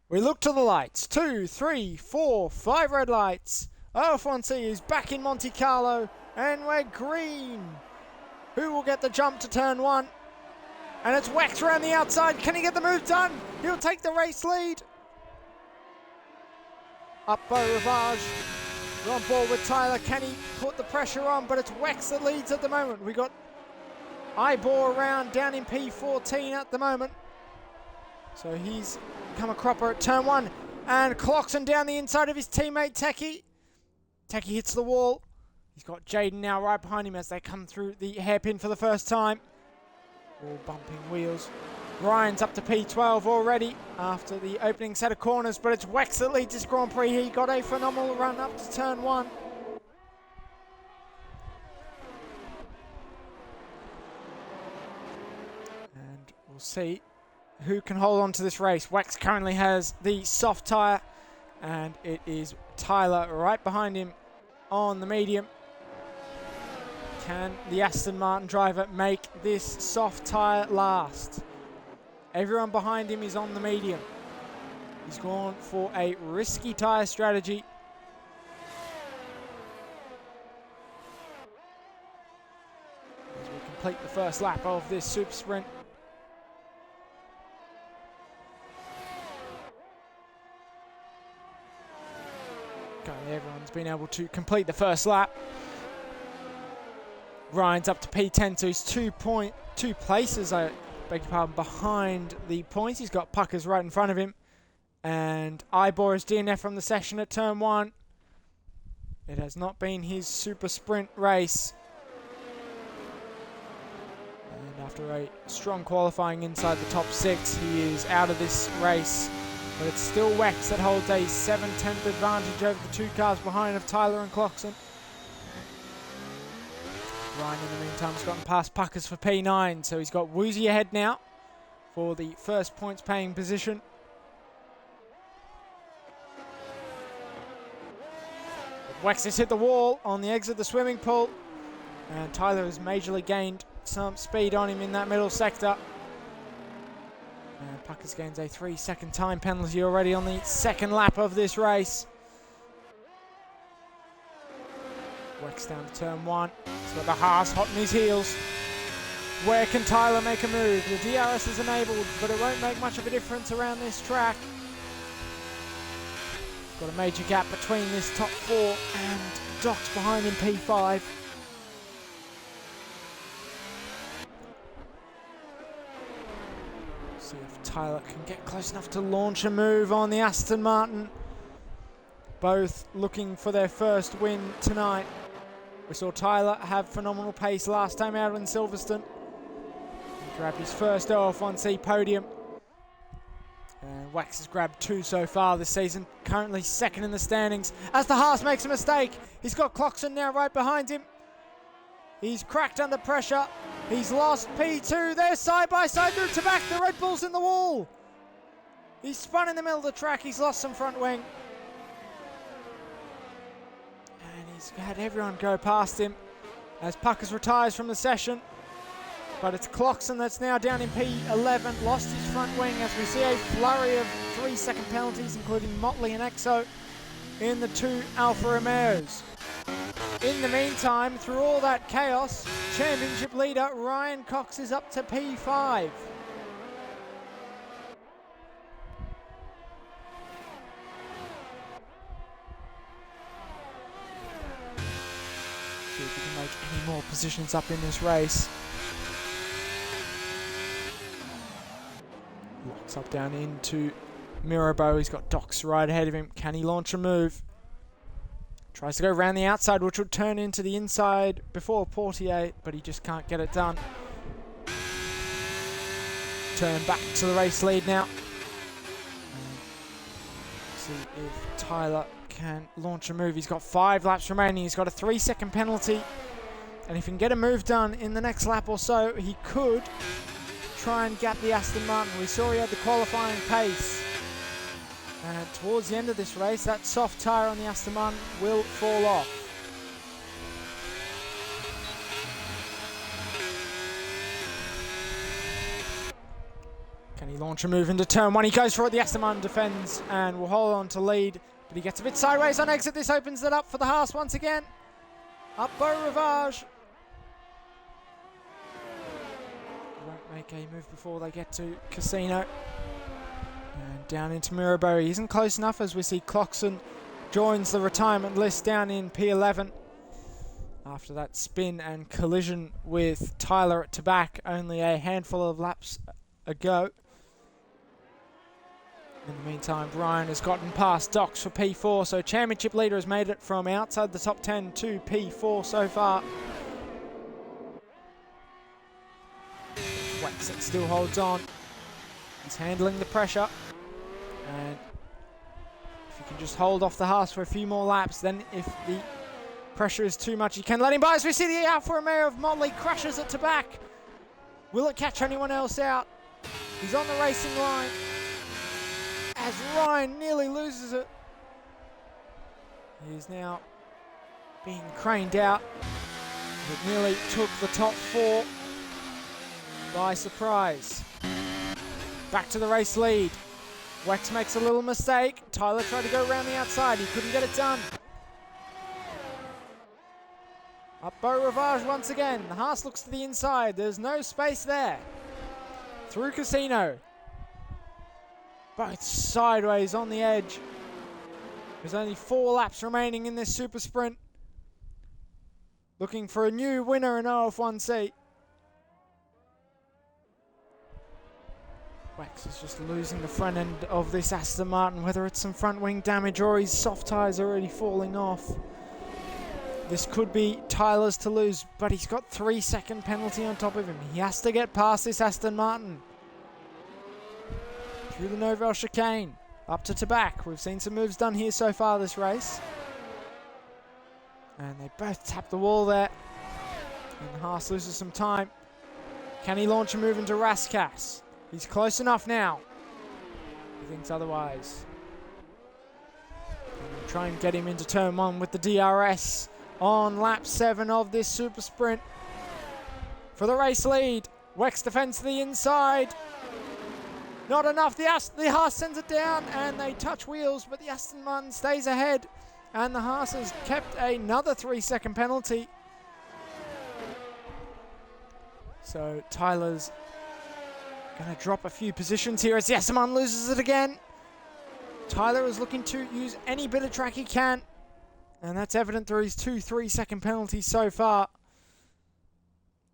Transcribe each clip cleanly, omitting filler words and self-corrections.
We look to the lights. 2, 3, 4, 5 red lights. OF1C is back in Monte Carlo, and we're green. Who will get the jump to turn 1? And it's Wax around the outside. Can he get the move done? He'll take the race lead. Up Beau Rivage. We're on board with Tyler. Can he put the pressure on? But it's Wax that leads at the moment. We got Ibor around down in P14 at the moment. So he's come a cropper at turn 1. And Cloxon down the inside of his teammate Techie. Techie hits the wall. He's got Jaden now right behind him as they come through the hairpin for the first time. All bumping wheels. Ryan's up to P12 already after the opening set of corners, but it's Wax that leads this Grand Prix. He got a phenomenal run up to turn 1. And we'll see who can hold on to this race. Wax currently has the soft tyre, and it is Tyler right behind him on the medium. Can the Aston Martin driver make this soft tyre last? Everyone behind him is on the medium. He's gone for a risky tyre strategy. As we complete the first lap of this super sprint. Currently everyone's been able to complete the first lap. Ryan's up to P10, so he's 2 places, I beg your pardon, behind the points. He's got Puckers right in front of him. And Ibor is DNF from the session at turn 1. It has not been his super sprint race. And after a strong qualifying inside the top 6, he is out of this race. But it's still Wax that holds a 7/10 advantage over the 2 cars behind of Tyler and Cloxon. Ryan, in the meantime, has gotten past Puckers for P9, so he's got Woozy ahead now for the first points-paying position. Wax has hit the wall on the exit of the swimming pool, and Tyler has majorly gained some speed on him in that middle sector. And Puckers gains a 3-second time penalty already on the second lap of this race. Wax down to turn 1. He's got the Haas hot in his heels. Where can Tyler make a move? The DRS is enabled, but it won't make much of a difference around this track. Got a major gap between this top 4 and Doc's behind in P5. See if Tyler can get close enough to launch a move on the Aston Martin. Both looking for their first win tonight. We saw Tyler have phenomenal pace last time out in Silverstone. He grabbed his first OF1C podium. And Wax has grabbed 2 so far this season. Currently second in the standings as the Haas makes a mistake. He's got Cloxon now right behind him. He's cracked under pressure. He's lost P2. They're side by side through to back. The Red Bull's in the wall. He's spun in the middle of the track. He's lost some front wing. He's had everyone go past him as Puckers retires from the session. But it's Cloxon that's now down in P11, lost his front wing as we see a flurry of 3-second penalties, including Motley and Exo in the 2 Alfa Romeos. In the meantime, through all that chaos, championship leader Ryan Cox is up to P5. See if he can make any more positions up in this race. Locks up down into Mirabeau. He's got Docs right ahead of him. Can he launch a move? Tries to go around the outside, which would turn into the inside before Portier, but he just can't get it done. Turn back to the race lead now. See if Tyler can launch a move. He's got 5 laps remaining. He's got a 3-second penalty. And if he can get a move done in the next lap or so, he could try and gap the Aston Martin. We saw he had the qualifying pace. And towards the end of this race, that soft tyre on the Aston Martin will fall off. Can he He launch a move into turn one. He goes for it. The Aston Martin defends and will hold on to lead. But he gets a bit sideways on exit. This opens it up for the Haas once again. Up Beau Rivage. Won't make a move before they get to Casino. And down into Mirabeau. He isn't close enough as we see Clarkson joins the retirement list down in P11. After that spin and collision with Tyler at Tabac only a handful of laps ago. In the meantime, Brian has gotten past Docs for P4, so championship leader has made it from outside the top 10 to P4 so far. Waxit still holds on. He's handling the pressure. And if you can just hold off the Haas for a few more laps, then if the pressure is too much, you can let him by. As we see the Alfa Romeo of Motley crashes at Tabac. Will it catch anyone else out? He's on the racing line. As Ryan nearly loses it. He is now being craned out. It nearly took the top four by surprise. Back to the race lead. Wax makes a little mistake. Tyler tried to go around the outside. He couldn't get it done. Up Beau Rivage once again. The Haas looks to the inside. There's no space there. Through Casino. Both sideways on the edge. There's only 4 laps remaining in this super sprint. Looking for a new winner in OF1C. Wax is just losing the front end of this Aston Martin, whether it's some front wing damage or his soft tyres already falling off. This could be Tyler's to lose, but he's got 3-second penalty on top of him. He has to get past this Aston Martin. Through the Novell chicane, up to Tabac. We've seen some moves done here so far this race. And they both tap the wall there. And Haas loses some time. Can he launch a move into Raskas? He's close enough now. He thinks otherwise. And try and get him into turn one with the DRS on lap 7 of this super sprint. For the race lead, Wex defends to the inside. Not enough. The Haas sends it down and they touch wheels, but the Aston Martin stays ahead. And the Haas has kept another 3-second penalty. So Tyler's going to drop a few positions here as the Aston Martin loses it again. Tyler is looking to use any bit of track he can. And that's evident through his 2 3-second penalties so far.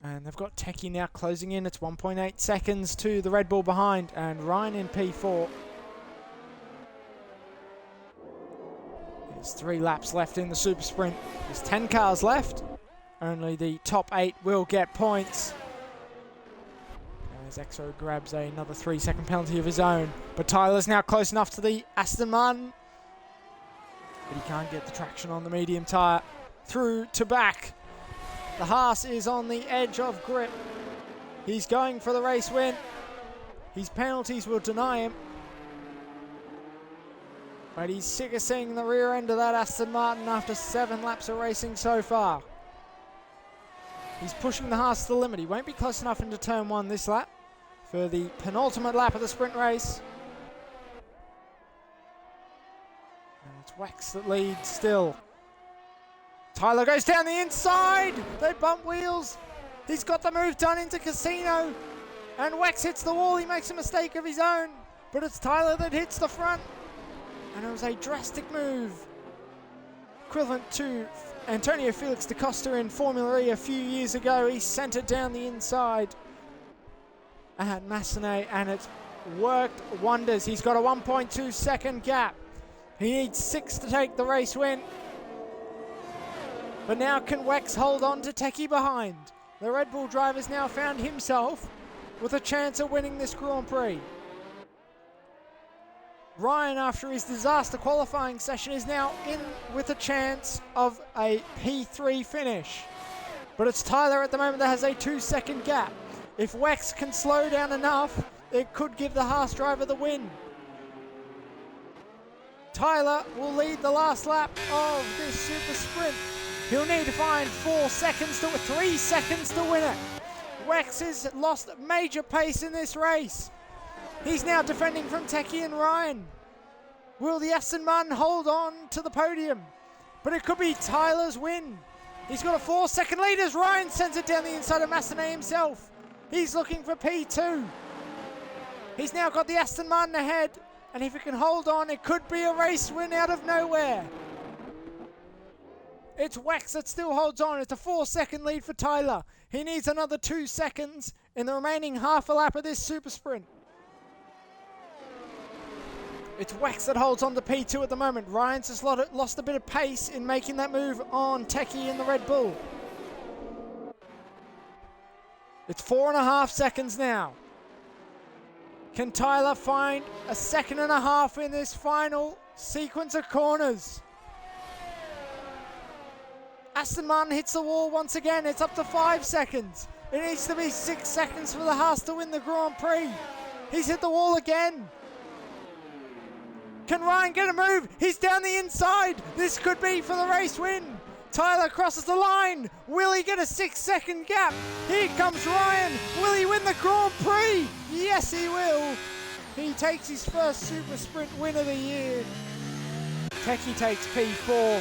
And they've got Techie now closing in. It's 1.8 seconds to the Red Bull behind. And Ryan in P4. There's 3 laps left in the super sprint. There's 10 cars left. Only the top 8 will get points. As Exo grabs another 3-second penalty of his own. But Tyler's now close enough to the Aston Martin. But he can't get the traction on the medium tyre. Through to back. The Haas is on the edge of grip. He's going for the race win. His penalties will deny him. But he's sick of seeing the rear end of that Aston Martin after 7 laps of racing so far. He's pushing the Haas to the limit. He won't be close enough into turn 1 this lap for the penultimate lap of the sprint race. And it's Wax that leads still. Tyler goes down the inside. They bump wheels. He's got the move done into Casino. And Wax hits the wall. He makes a mistake of his own. But it's Tyler that hits the front. And it was a drastic move. Equivalent to Antonio Felix da Costa in Formula E a few years ago. He sent it down the inside at Massenet. And it's worked wonders. He's got a 1.2 second gap. He needs 6 to take the race win. But now can Wex hold on to Techie behind? The Red Bull driver's now found himself with a chance of winning this Grand Prix. Ryan, after his disaster qualifying session, is now in with a chance of a P3 finish. But it's Tyler at the moment that has a 2-second gap. If Wex can slow down enough, it could give the Haas driver the win. Tyler will lead the last lap of this super sprint. He'll need to find 3 seconds to win it. Wex has lost major pace in this race. He's now defending from Techie and Ryan. Will the Aston Martin hold on to the podium? But it could be Tyler's win. He's got a 4-second lead as Ryan sends it down the inside of Massenet himself. He's looking for P2. He's now got the Aston Martin ahead, and if he can hold on, it could be a race win out of nowhere. It's Wex that still holds on. It's a 4-second lead for Tyler. He needs another 2 seconds in the remaining half a lap of this super sprint. It's Wex that holds on to P2 at the moment. Ryan's just lost a bit of pace in making that move on Techie in the Red Bull. It's 4.5 seconds now. Can Tyler find a 1.5 seconds in this final sequence of corners? Aston Martin hits the wall once again. It's up to 5 seconds. It needs to be 6 seconds for the Haas to win the Grand Prix. He's hit the wall again. Can Ryan get a move? He's down the inside. This could be for the race win. Tyler crosses the line. Will he get a 6-second gap? Here comes Ryan. Will he win the Grand Prix? Yes, he will. He takes his first super sprint win of the year. Techie takes P4.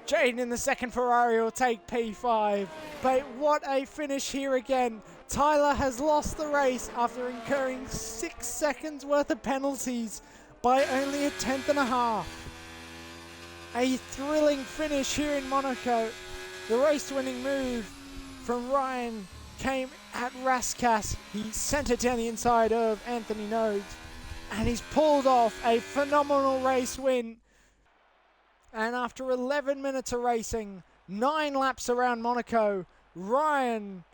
Jaden in the second Ferrari will take P5. But what a finish here again. Tyler has lost the race after incurring 6 seconds worth of penalties by only 1/10. A thrilling finish here in Monaco. The race-winning move from Ryan came at Rascasse. He sent it down the inside of Anthony Nodes, and he's pulled off a phenomenal race win. And after 11 minutes of racing, 9 laps around Monaco, Ryan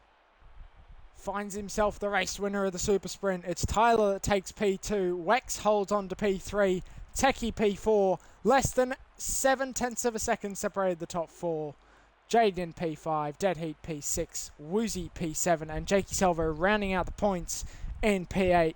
finds himself the race winner of the super sprint. It's Tyler that takes P2. Wex holds on to P3. Techie P4. Less than 0.7 seconds separated the top 4. Jaden P5. Dead Heat P6. Woozy P7. And Jakey Salvo rounding out the points in P8.